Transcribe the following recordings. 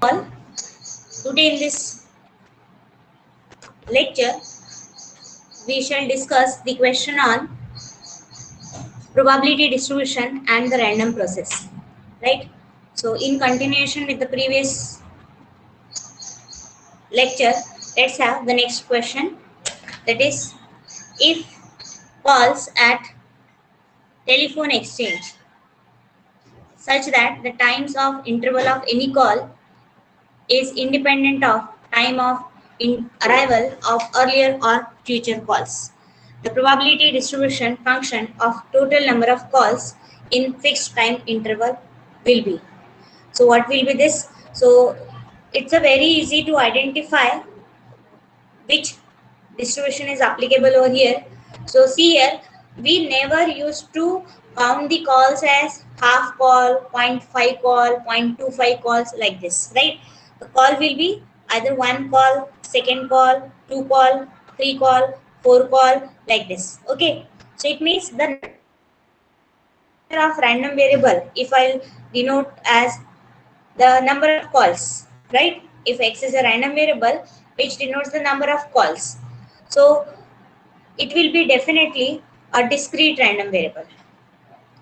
All today in this lecture we shall discuss the question on probability distribution and the random process, right? So in continuation with the previous lecture, let's have the next question, that is, if calls at telephone exchange such that the times of interval of any call is independent of time of arrival of earlier or future calls. The probability distribution function of total number of calls in fixed time interval will be. So what will be this? So it's a very easy to identify which distribution is applicable over here. So see here, we never used to count the calls as half call, zero point 0.5 call, 0.25 calls like this, right? The call will be either one call, second call, two call, three call, four call, like this. Okay. So it means the number of random variable, if I'll denote as the number of calls, right? If x is a random variable which denotes the number of calls, so it will be definitely a discrete random variable.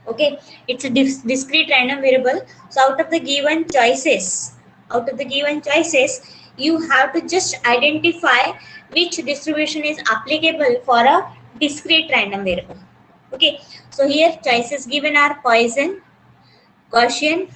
Okay, it's a discrete random variable. So out of the given choices, you have to just identify which distribution is applicable for a discrete random variable. Okay, so here choices given are Poisson, Gaussian.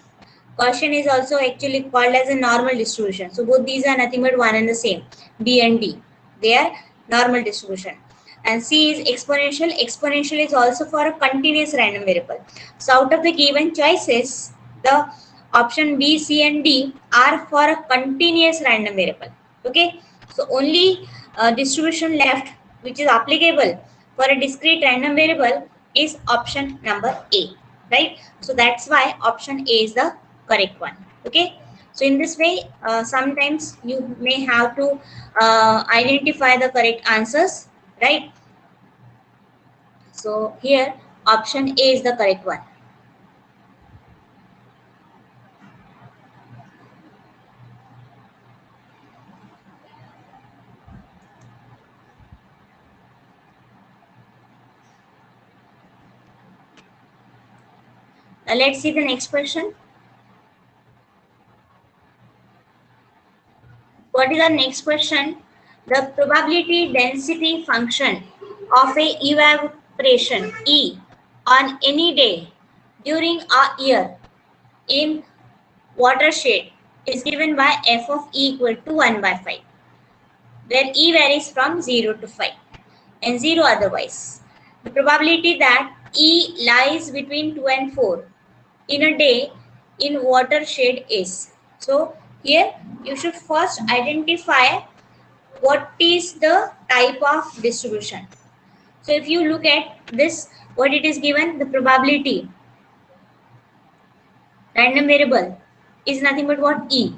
Gaussian is also actually called as a normal distribution. So both these are nothing but one and the same. B and D, they are normal distribution. And C is exponential. Exponential is also for a continuous random variable. So out of the given choices, the option B, C and D are for a continuous random variable. Okay. So only distribution left which is applicable for a discrete random variable is option number A, right? So that's why option A is the correct one. Okay. So in this way, sometimes you may have to identify the correct answers, right? So here option A is the correct one. Now let's see the next question. What is the next question? The probability density function of a evaporation E on any day during a year in watershed is given by f of E equal to 1 by 5, where E varies from 0 to 5 and 0 otherwise. The probability that E lies between 2 and 4 in a day in watershed is. So here you should first identify what is the type of distribution. So if you look at this, what it is given, the probability random variable is nothing but what? E.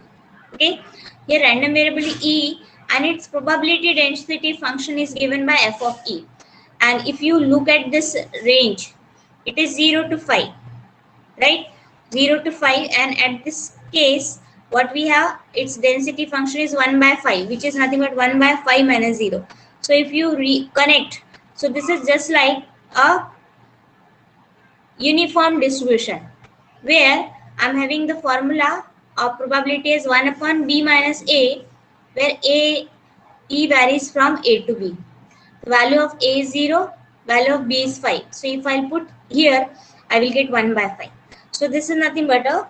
Okay, here random variable E and its probability density function is given by f of E. And if you look at this range, it is 0 to 5, right? 0 to 5, and at this case what we have, its density function is 1 by 5, which is nothing but 1 by 5 minus 0. So if you reconnect, so this is just like a uniform distribution where I'm having the formula of probability as 1 upon b minus a, where a E varies from a to b. The value of a is 0, value of b is 5. So if I put here, I will get 1 by 5. So this is nothing but a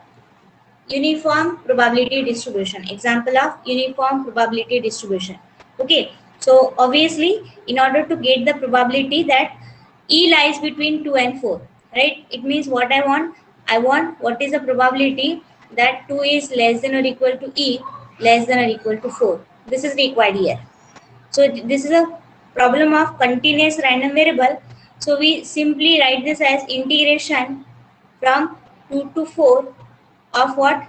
uniform probability distribution, example of uniform probability distribution. Okay, so obviously in order to get the probability that E lies between 2 and 4, right? It means what I want what is the probability that 2 is less than or equal to E less than or equal to 4. This is required here. So this is a problem of continuous random variable. So we simply write this as integration from 2 to 4 of what?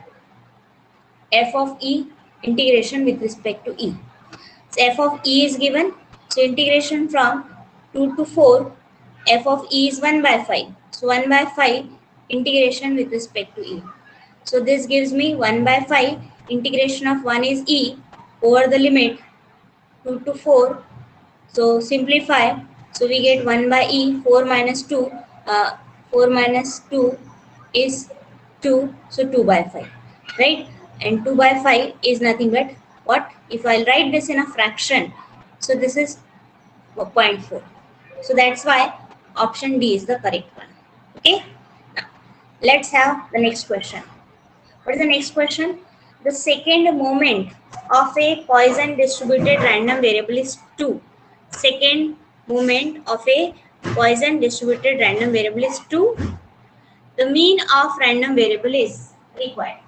F of E integration with respect to E. So f of E is given. So integration from 2 to 4, f of E is 1 by 5. So 1 by 5 integration with respect to E. So this gives me 1 by 5 integration of 1 is e over the limit 2 to 4. So simplify. So we get 1 by e, 4 minus 2. 4 minus 2 is 2. So 2 by 5. Right? And 2 by 5 is nothing but what? If I'll write this in a fraction, so this is 0.4. So that's why option D is the correct one. Okay? Now, let's have the next question. What is the next question? The second moment of a Poisson distributed random variable is 2. Second moment of a Poisson distributed random variable is 2. The mean of random variable is required.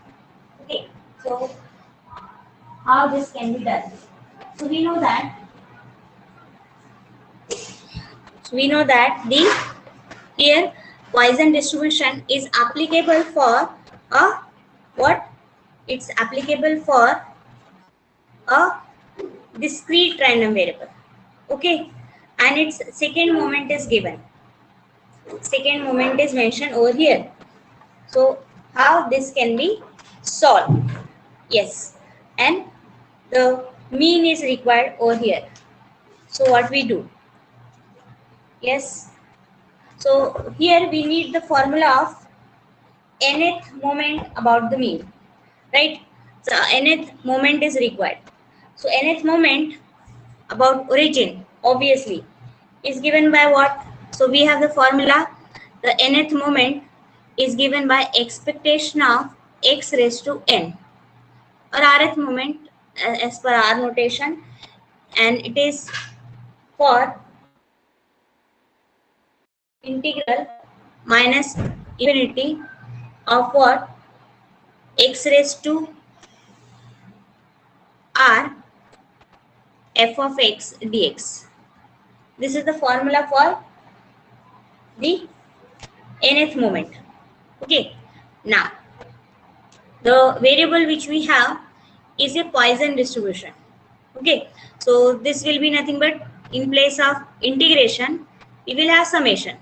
Okay, so how this can be done? So we know that the here Poisson distribution is applicable for a what? It's applicable for a discrete random variable. Okay, and its second moment is given. Second moment is mentioned over here. So how this can be solved? Yes, and the mean is required over here. So what we do? Yes, so here we need the formula of nth moment about the mean, right? So nth moment is required. So nth moment about origin obviously is given by what? So we have the formula. The nth moment is given by expectation of x raised to n, or rth moment as per our notation, and it is for integral minus infinity of what? X raised to r f of x dx. This is the formula for the nth moment. Okay, now the variable which we have is a Poisson distribution. Okay, so this will be nothing but, in place of integration we will have summation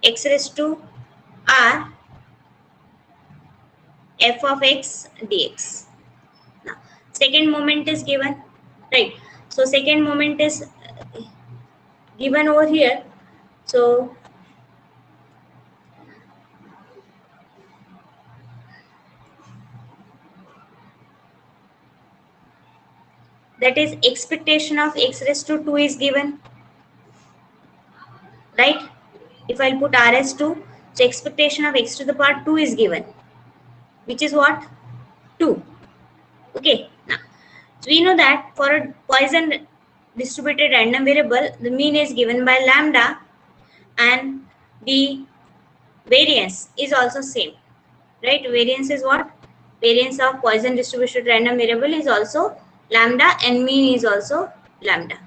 x raised to r f of x dx. Now second moment is given, right? So second moment is given over here. So that is expectation of x raised to 2 is given, right? If I'll put r as 2, so expectation of x to the power 2 is given, which is what? 2. Okay, now so we know that for a Poisson distributed random variable, the mean is given by lambda, and the variance is also same, right? Variance is what? Variance of Poisson distributed random variable is also lambda, and mean is also lambda.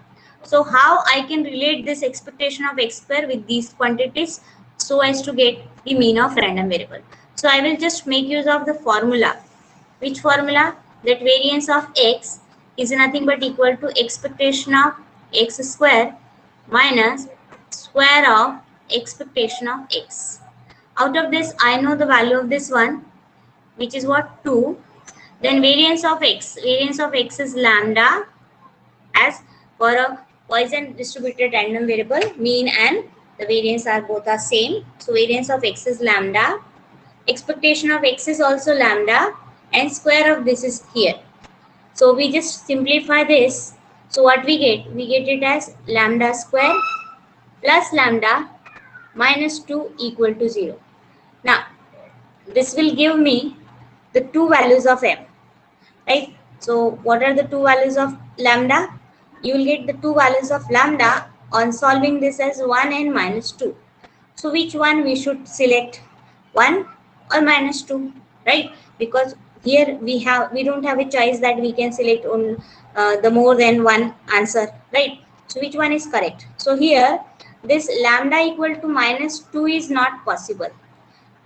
So how I can relate this expectation of x square with these quantities so as to get the mean of random variable? So I will just make use of the formula. Which formula? That variance of x is nothing but equal to expectation of x square minus square of expectation of x. Out of this, I know the value of this one, which is what? 2. Then variance of x. Variance of x is lambda, as for a Poisson distributed random variable, mean and the variance are both are same. So variance of x is lambda. Expectation of x is also lambda, and square of this is here. So we just simplify this. So what we get? We get it as lambda square plus lambda minus 2 equal to 0. Now this will give me the two values of m, right? So what are the two values of lambda? You will get the two values of lambda on solving this as 1 and minus 2. So which one we should select, 1 or minus 2, right? Because here we don't have a choice that we can select on the more than one answer, right? So which one is correct? So here this lambda equal to minus 2 is not possible.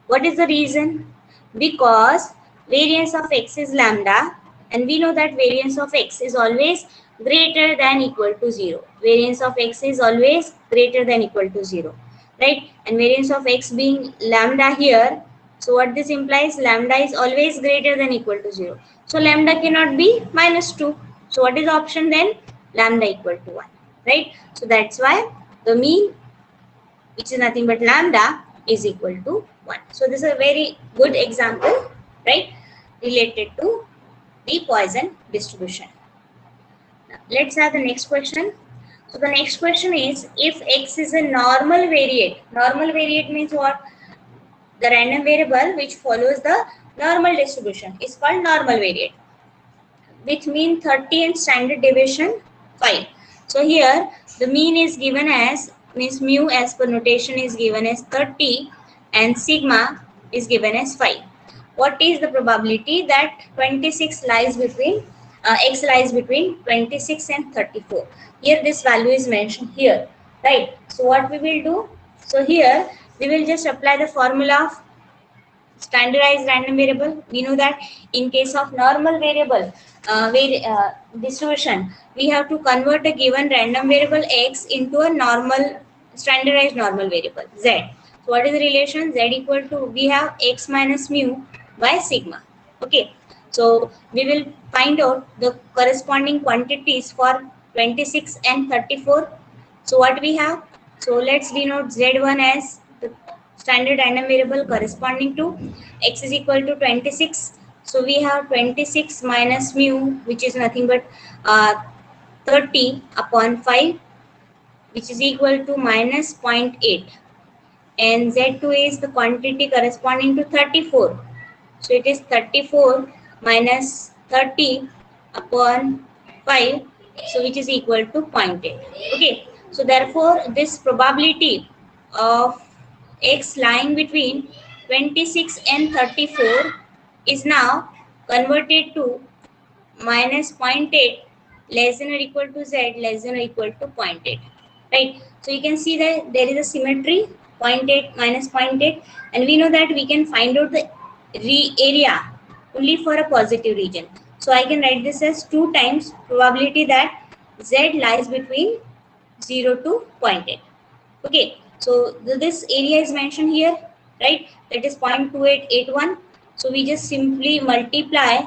What is the reason? Because variance of x is lambda, and we know that variance of x is always greater than equal to 0. Variance of x is always greater than equal to 0, right? And variance of x being lambda here, So what this implies, lambda is always greater than equal to 0. So lambda cannot be minus 2. So what is the option then? Lambda equal to 1, right? So that's why the mean, which is nothing but lambda, is equal to 1. So this is a very good example, right, related to the Poisson distribution. Now, let's have the next question. So the next question is, if x is a normal variate. Normal variate means what? The random variable which follows the normal distribution is called normal variate, with mean 30 and standard deviation 5. So here the mean is given as, means mu as per notation is given as 30 and sigma is given as 5. What is the probability that 26 lies between x lies between 26 and 34? Here this value is mentioned here, right? So what we will do? So here we will just apply the formula of standardized random variable. We know that in case of normal variable distribution, we have to convert a given random variable x into a normal standardized normal variable z. So what is the relation? Z equal to, we have x minus mu by sigma. Okay, so we will find out the corresponding quantities for 26 and 34. So what we have? So let's denote z1 as the standard random variable corresponding to x is equal to 26. So we have 26 minus mu, which is nothing but 30 upon 5, which is equal to minus 0.8. And z2 is the quantity corresponding to 34. So it is 34 minus 30 upon 5, so which is equal to 0.8. Okay, so therefore this probability of x lying between 26 and 34 is now converted to minus zero point 0.8 less than or equal to z less than or equal to 0.8, right? So you can see that there is a symmetry, 0.8 minus 0.8, and we know that we can find out the area only for a positive region. So I can write this as 2 times probability that z lies between 0 to 0.8. Okay, so this area is mentioned here, right? That is 0.2881. So we just simply multiply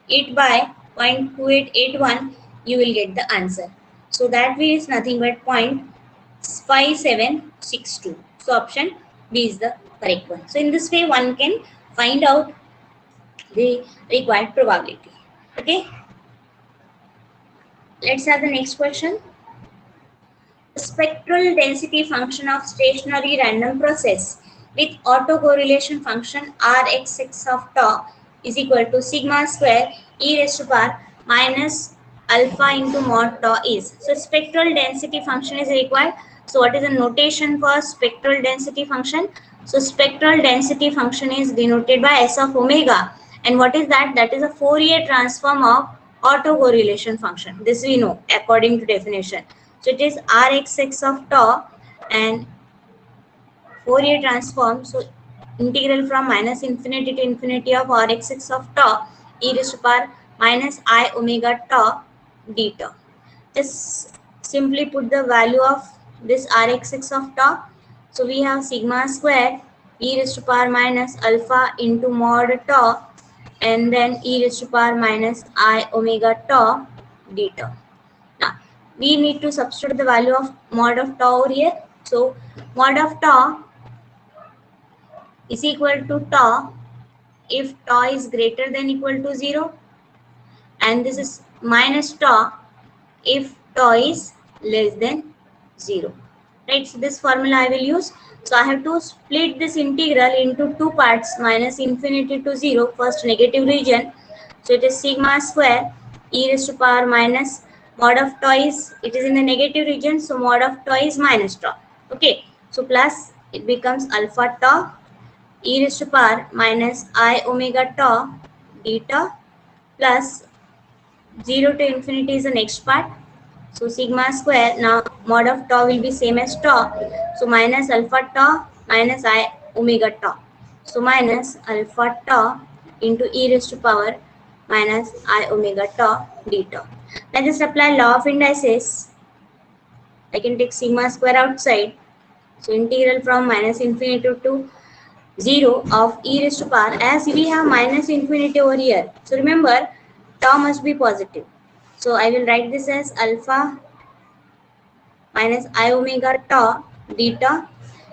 it by 0.2881, you will get the answer. So that way is nothing but 0.5762. So option B is the correct one. So in this way one can find out the required probability. Okay, let's have the next question. The spectral density function of stationary random process with autocorrelation function Rx of tau is equal to sigma square e raised to power minus alpha into mod tau is. So spectral density function is required. So what is the notation for spectral density function? So spectral density function is denoted by S of omega. And what is that? That is a Fourier transform of autocorrelation function. This we know according to definition. So it is Rx of tau and Fourier transform. So integral from minus infinity to infinity of Rx of tau e raised to power minus I omega tau d tau. Just simply put the value of this Rx of tau. So we have sigma square e raised to power minus alpha into mod tau and then e raised to power minus I omega tau d tau. Now we need to substitute the value of mod of tau over here. So mod of tau is equal to tau if tau is greater than equal to 0, and this is minus tau if tau is less than 0, right? So this formula I will use. So I have to split this integral into two parts, minus infinity to 0, first negative region. So it is sigma square e raised to power minus mod of tau is, it is in the negative region, so mod of tau is minus tau. Okay, so plus it becomes alpha tau e raised to power minus I omega tau d tau plus 0 to infinity is the next part. So sigma square, now mod of tau will be same as tau. So minus alpha tau minus I omega tau. So minus alpha tau into e raised to power minus I omega tau d tau. Now just apply law of indices. I can take sigma square outside. So integral from minus infinity to 0 of e raised to power, as we have minus infinity over here. So remember, tau must be positive. So I will write this as alpha minus I omega tau beta,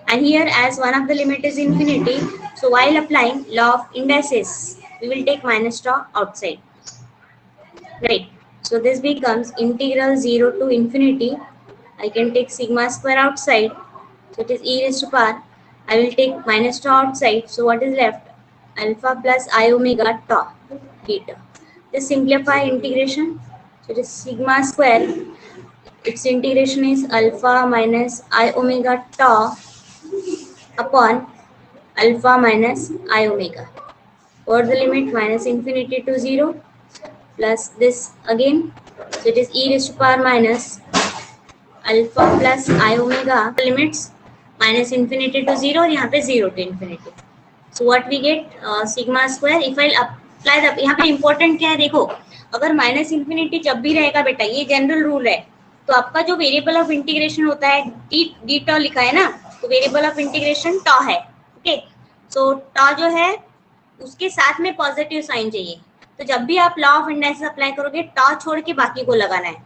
and here as one of the limit is infinity, so while applying law of indices, we will take minus tau outside, right? So this becomes integral 0 to infinity. I can take sigma square outside, so it is e raised to power. I will take minus tau outside, so what is left? Alpha plus I omega tau beta. This simplify integration, so it is sigma square, its integration is alpha minus I omega tau upon alpha minus I omega. Over the limit minus infinity to 0 plus this again, so it is e raised to power minus alpha plus I omega, limits minus infinity to 0 और यहाँ पे 0 to infinity. So what we get, sigma square. If I apply the, यहाँ पे important क्या है देखो, अगर minus infinity जब भी रहेगा बेटा, ये जनरल रूल है, तो आपका जो वेरिएबल ऑफ इंटीग्रेशन होता है डी टॉ लिखा है ना, तो वेरिएबल ऑफ इंटीग्रेशन टॉ है. ओके, सो टॉ जो है उसके साथ में पॉजिटिव साइन चाहिए. तो जब भी आप लॉ ऑफ इंडाइसेस अप्लाई करोगे, टॉ छोड़ के बाकी को लगाना है,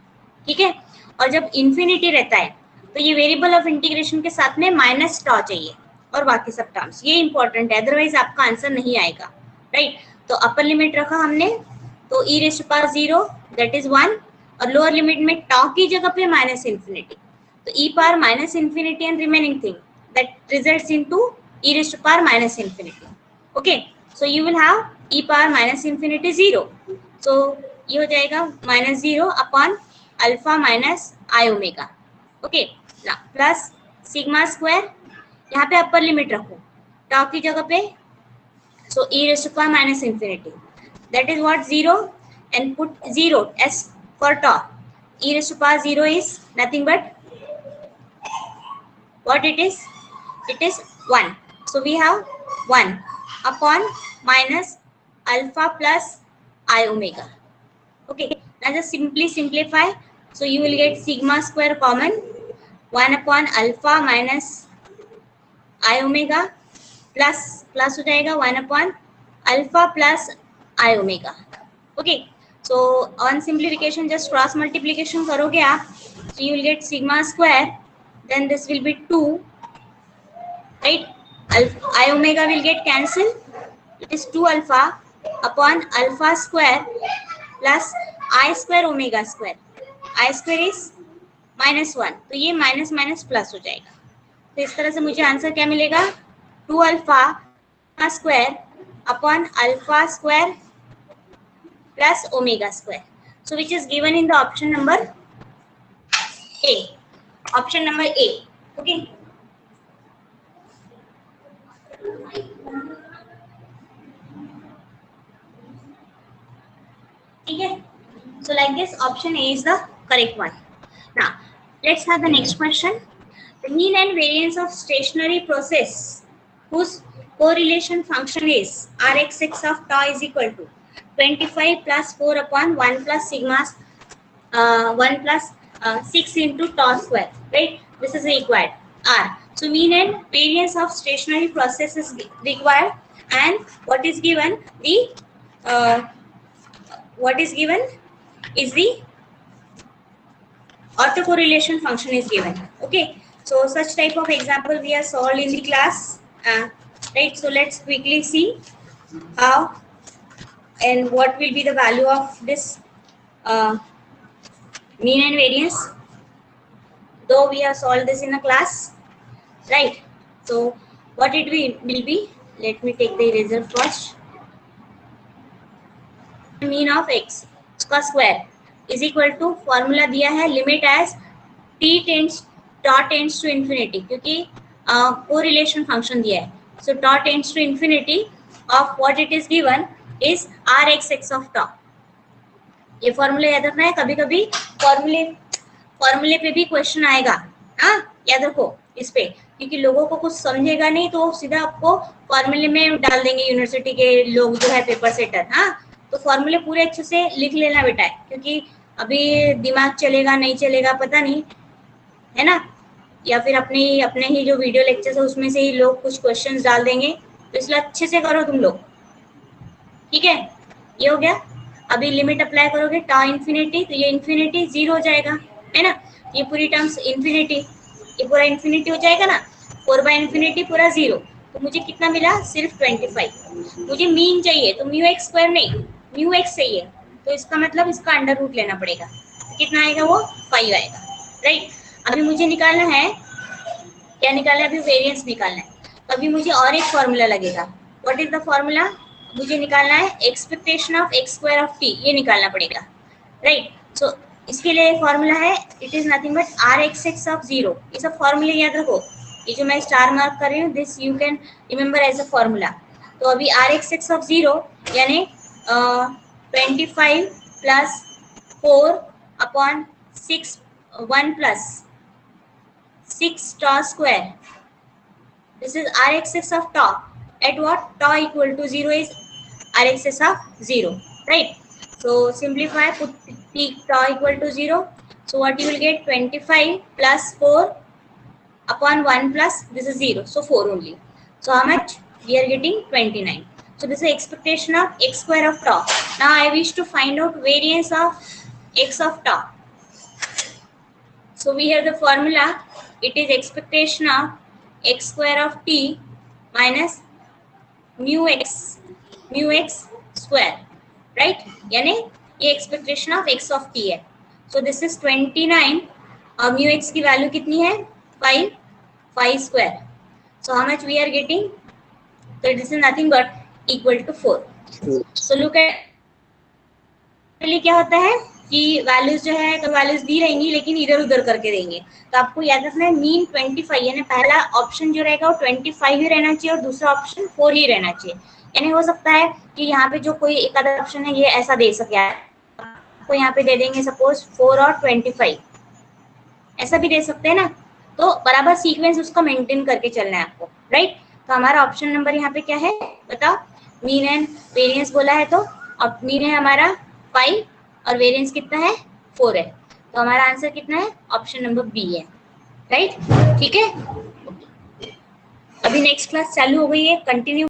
ठीक है. और जब इंफिनिटी रहता है तो ये वेरिएबल ऑफ इंटीग्रेशन के साथ में माइनस टॉ चाहिए और बाकी सब टर्म्स. ये इंपॉर्टेंट है, अदरवाइज आपका आंसर नहीं आएगा, राइट. तो अपर लिमिट रखा हमने, तो e raise to power 0 that is 1, और लोअर लिमिट में टॉ की जगह पे माइनस इंफिनिटी, तो e power minus infinity and remaining thing that results into e raise to power minus infinity. Okay, so you will have e power minus infinity 0, so ये हो जाएगा minus 0 upon alpha minus i omega. Okay, plus sigma square, यहाँ पे upper limit रखो tau की जगह पे, so e raise to power minus infinity that is what 0, and put 0 s for toe. E raise to power 0 is nothing but what it is 1, so we have 1 upon minus alpha plus I omega. Okay, now just simply simplify, so you will get sigma square common, 1 upon alpha minus I omega plus हो जाएगा 1 upon alpha plus I omega. Okay, so on simplification just cross multiplication करोगे आप, so you will get sigma square, then this will be 2, right? Alpha, I omega will get cancelled, it is 2 alpha upon alpha square plus I square omega square. I square is -1, तो ये minus minus plus हो जाएगा. तो इस तरह से मुझे answer क्या मिलेगा, 2 alpha square upon alpha square plus omega square, so which is given in the option number A. Option number A. Okay, ठीक है. So like this, option A is the correct one. Now let's have the next question. The mean and variance of stationary process whose correlation function is Rxx of tau is equal to 25 plus 4 upon 1 plus sigma 1 plus 6 into tau square, right? This is required R. So mean and variance of stationary process is required, and what is given, the what is given is the autocorrelation function is given. Okay, so such type of example we have solved in the class, right? So let's quickly see how and what will be the value of this mean and variance, though we have solved this in a class, right? So what it will be, let me take the eraser first. Mean of x का square is equal to, formula दिया है limit as t tends tau tends to infinity, क्योंकि correlation function दिया है. So tau tends to infinity of what it is given is r x x of tau. ये formula याद रखना है, कभी कभी फॉर्मूले पे भी क्वेश्चन आएगा, हाँ याद रखो इस पे, क्योंकि लोगों को कुछ समझेगा नहीं तो सीधा आपको फॉर्मूले में डाल देंगे यूनिवर्सिटी के लोग जो है पेपर सेटर. हाँ, तो फॉर्मूले पूरे अच्छे से लिख लेना बेटा है, क्योंकि अभी दिमाग चलेगा नहीं चलेगा पता नहीं है ना, या फिर अपने ही जो वीडियो लेक्चर्स है उसमें से ही लोग कुछ क्वेश्चंस डाल देंगे, तो इसलिए अच्छे से करो तुम लोग, ठीक है। ये हो गया। अभी लिमिट अप्लाई करोगे टा इन्फिनिटी, तो ये इन्फिनिटी 0 हो जाएगा, है ना। ये पूरी टर्म्स इन्फिनिटी, ये पूरा इन्फिनिटी हो जाएगा ना, 4/इन्फिनिटी पूरा 0। तो मुझे कितना मिला, सिर्फ 25। मुझे मीन चाहिए तो म्यू एक्स स्क्वायर नहीं, म्यू एक्स चाहिए, तो इसका मतलब इसका अंडर रूट लेना पड़ेगा। कितना आएगा वो, 5 आएगा, राइट। अभी मुझे निकालना है, क्या निकालना है, अभी वेरिएंस निकालना है। तो अभी मुझे और एक फॉर्मूला लगेगा। व्हाट इज द फॉर्मूला, मुझे निकालना है expectation of x square of t, ये निकालना पड़ेगा, राइट। सो इसके लिए फॉर्मूला है, it is nothing but R x x of 0। ये सब फॉर्मूले याद रखो, ये जो मैं स्टार मार्क कर रही हूँ, this you can remember as a formula. तो अभी आर एक्स एक्स ऑफ 0 यानी 25 plus 4/6 1 plus 6 tau square. This is r(x) of tau. At what tau equal to 0 is r(x) of 0, right? So simplify, put t tau equal to 0. So what you will get, 25 plus 4/1 plus this is 0, so 4 only. So how much we are getting, 29. So this is expectation of x square of tau. Now I wish to find out variance of x of tau. So we have the formula, it is expectation of x square of t minus mu x square, right? यानी ये expectation of x of t है. So this is 29 और mu x की value कितनी है, 5 square. So how much we are getting? So this is nothing but equal to 4. So look at क्या होता है कि वैल्यूज जो है तो वैल्यूज दी रहेंगी लेकिन इधर उधर करके देंगे। तो आपको याद रखना है मीन 25, यानी पहला ऑप्शन जो रहेगा वो 25 ही रहना चाहिए और दूसरा ऑप्शन 4 ही रहना चाहिए। यानी हो सकता है कि यहाँ पे जो कोई एक आधा ऑप्शन है ये ऐसा दे सके, आपको यहाँ पे दे देंगे सपोज 4 और 25, ऐसा भी दे सकते हैं ना। तो बराबर सीक्वेंस उसका मेंटेन करके चलना है आपको, राइट। तो हमारा ऑप्शन नंबर यहाँ पे क्या है बताओ, मीन एंड वेरिएंस बोला है तो मीन है हमारा 5 और वेरिएंस कितना है, 4 है। तो हमारा आंसर कितना है, ऑप्शन नंबर बी है, राइट। ठीक है, अभी नेक्स्ट क्लास चालू हो गई है, कंटिन्यू